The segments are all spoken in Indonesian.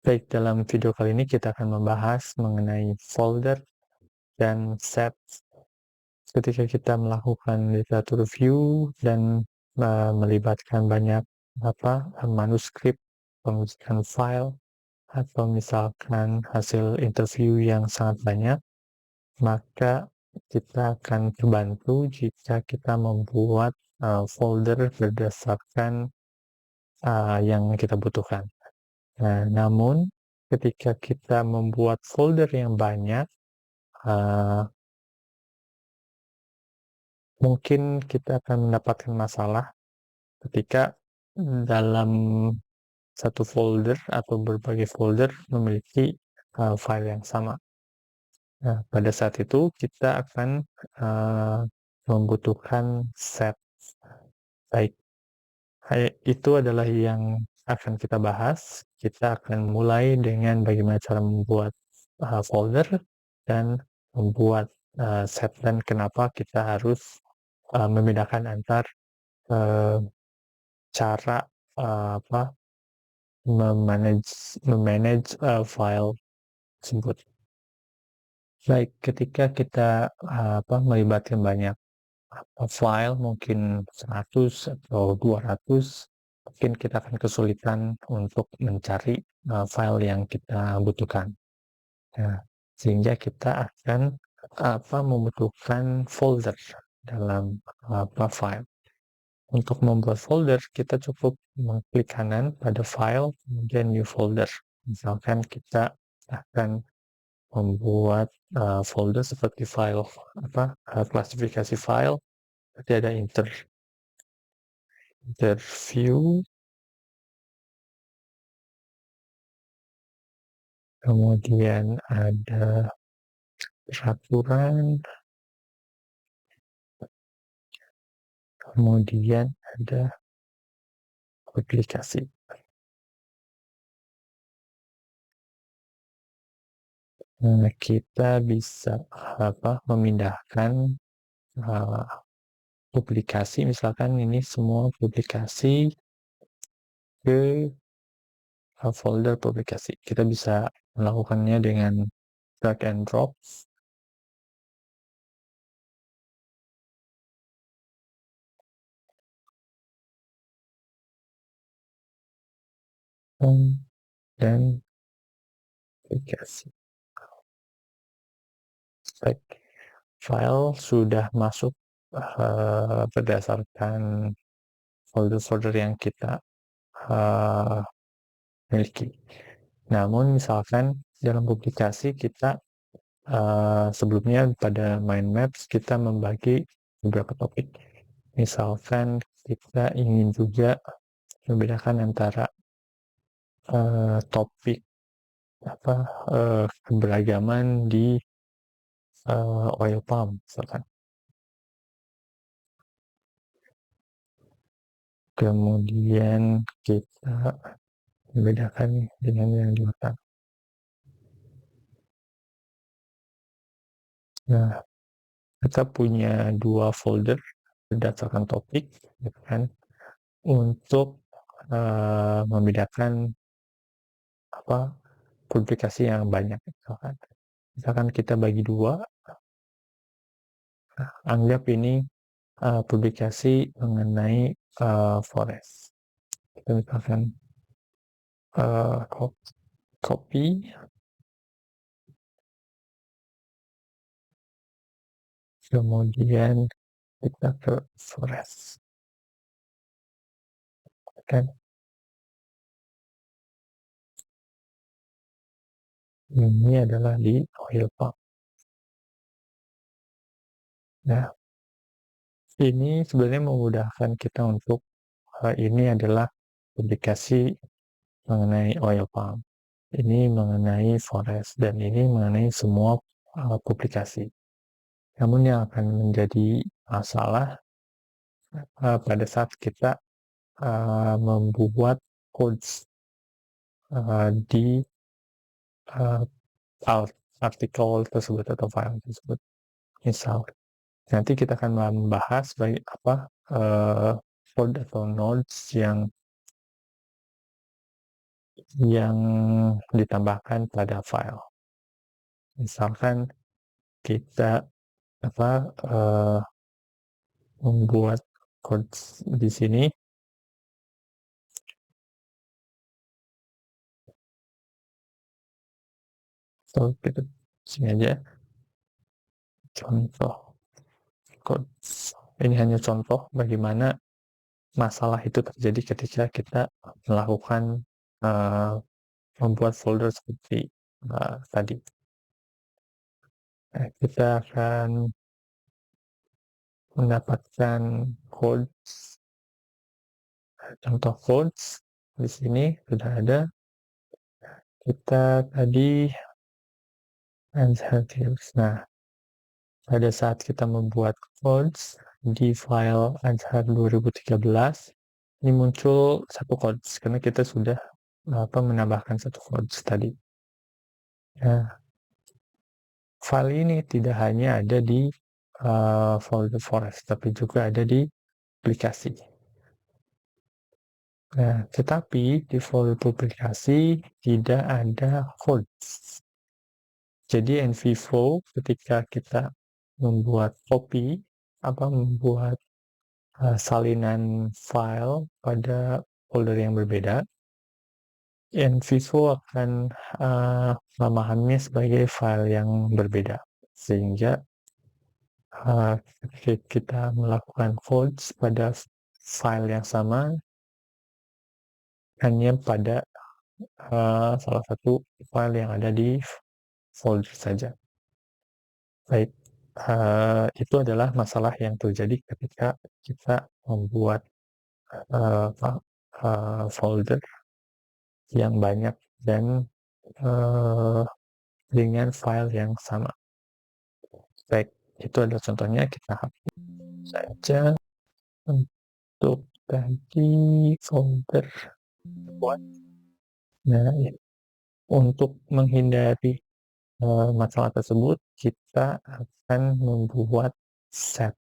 Baik, dalam video kali ini kita akan membahas mengenai folder dan set ketika kita melakukan literatur review dan melibatkan banyak manuskrip, pengujian file, atau misalkan hasil interview yang sangat banyak, maka kita akan terbantu jika kita membuat folder berdasarkan yang kita butuhkan. Nah, namun ketika kita membuat folder yang banyak, eee, mungkin kita akan mendapatkan masalah ketika dalam satu folder atau berbagai folder memiliki file yang sama. Nah, pada saat itu kita akan eee, membutuhkan set. Baik, itu adalah yang akan kita bahas. Kita akan mulai dengan bagaimana cara membuat folder dan membuat set, dan kenapa kita harus membedakan antar eee, cara file tersebut. Baik, ketika kita melibatkan banyak file, mungkin 100 atau 200, mungkin kita akan kesulitan untuk mencari file yang kita butuhkan. Nah, sehingga kita akan membutuhkan folder dalam file. Untuk membuat folder, kita cukup mengklik kanan pada file, kemudian new folder. Misalkan kita akan membuat folder seperti file klasifikasi file, nanti ada interview, kemudian ada peraturan, kemudian ada aplikasi. Nah, kita bisa memindahkan publikasi, misalkan ini semua publikasi ke folder publikasi. Kita bisa melakukannya dengan drag and drop. Dan aplikasi. Baik, file sudah masuk berdasarkan folder-folder yang kita miliki. Namun misalkan dalam publikasi kita sebelumnya pada mind maps kita membagi beberapa topik. Misalkan kita ingin juga membedakan antara topik keberagaman di oil palm misalkan. Kemudian kita membedakan dengan yang di belakang. Nah, kita punya 2 folder berdasarkan topik, gitu kan, untuk membedakan publikasi yang banyak misalkan. Misalkan kita bagi 2, anggap ini publikasi mengenai forest. Kita misalkan copy, kemudian kita ke forest. Kan ini adalah di oil palm. Nah, ini sebenarnya memudahkan kita untuk ini adalah publikasi mengenai oil palm, ini mengenai forest, dan ini mengenai semua publikasi. Namun yang akan menjadi masalah pada saat kita membuat codes di artikel tersebut atau file tersebut. Misal, nanti kita akan membahas code atau nodes yang yang ditambahkan pada file. Misalkan kita membuat quotes di sini. So, kita sini aja contoh quotes. Ini hanya contoh bagaimana masalah itu terjadi ketika kita melakukan membuat folder seperti tadi. Kita akan mendapatkan quotes, contoh quotes di sini sudah ada. Kita tadi nah, pada saat kita membuat quotes di file Azhar 2013, ini muncul satu quotes karena kita sudah menambahkan satu quotes tadi. Nah, file ini tidak hanya ada di folder forest, tapi juga ada di aplikasi. Nah, tetapi di folder publikasi tidak ada quotes. Jadi NVFlow ketika kita membuat copy, membuat salinan file pada folder yang berbeda, NVFlow akan memahaminya sebagai file yang berbeda. Sehingga ketika kita melakukan quotes pada file yang sama, hanya pada salah satu file yang ada di folder saja. Baik, itu adalah masalah yang terjadi ketika kita membuat folder yang banyak dan dengan file yang sama. Baik, itu adalah contohnya. Kita hapus saja untuk tadi folder buat. Nah, untuk menghindari masalah tersebut, kita akan membuat set.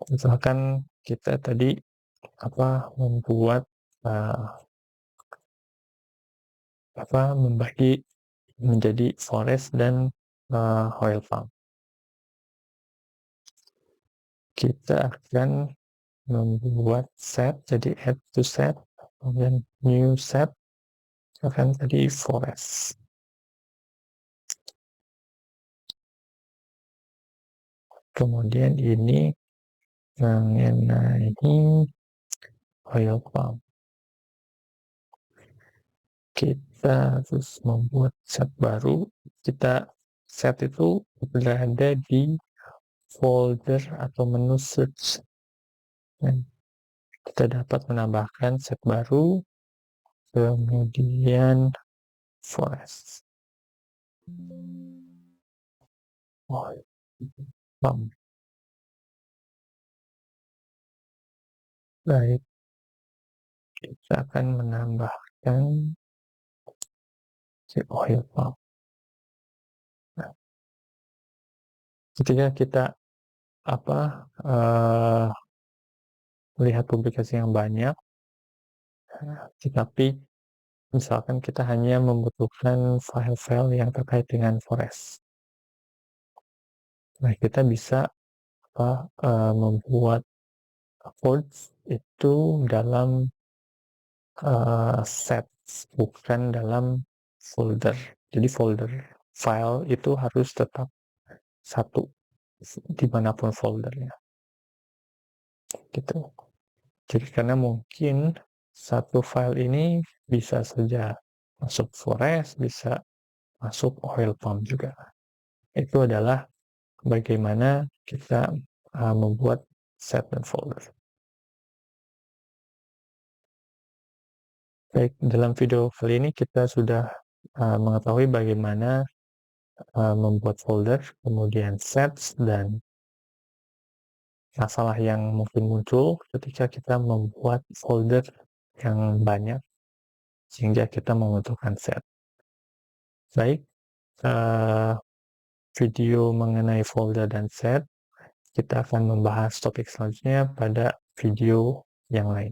Misalkan kita tadi membuat membagi menjadi forest dan oil palm. Kita akan membuat set, jadi add to set, kemudian new set, akan tadi forest. Kemudian ini mengenai oil palm. Kita harus membuat set baru. Set itu berada di folder atau menu search. Dan kita dapat menambahkan set baru, kemudian forest. Oil palm. Baik, kita akan menambahkan si oil palm. Nah, ketika kita melihat publikasi yang banyak, tetapi misalkan kita hanya membutuhkan file-file yang terkait dengan forest. Nah, kita bisa membuat quotes itu dalam set, bukan dalam folder. Jadi folder file itu harus tetap satu dimanapun foldernya. Gitu. Jadi karena mungkin satu file ini bisa saja masuk forest, bisa masuk oil palm juga. Itu adalah bagaimana kita membuat set dan folder. Baik, dalam video kali ini kita sudah mengetahui bagaimana membuat folder, kemudian sets, dan masalah yang mungkin muncul ketika kita membuat folder yang banyak sehingga kita membutuhkan set. Baik, video mengenai folder dan set, kita akan membahas topik selanjutnya pada video yang lain.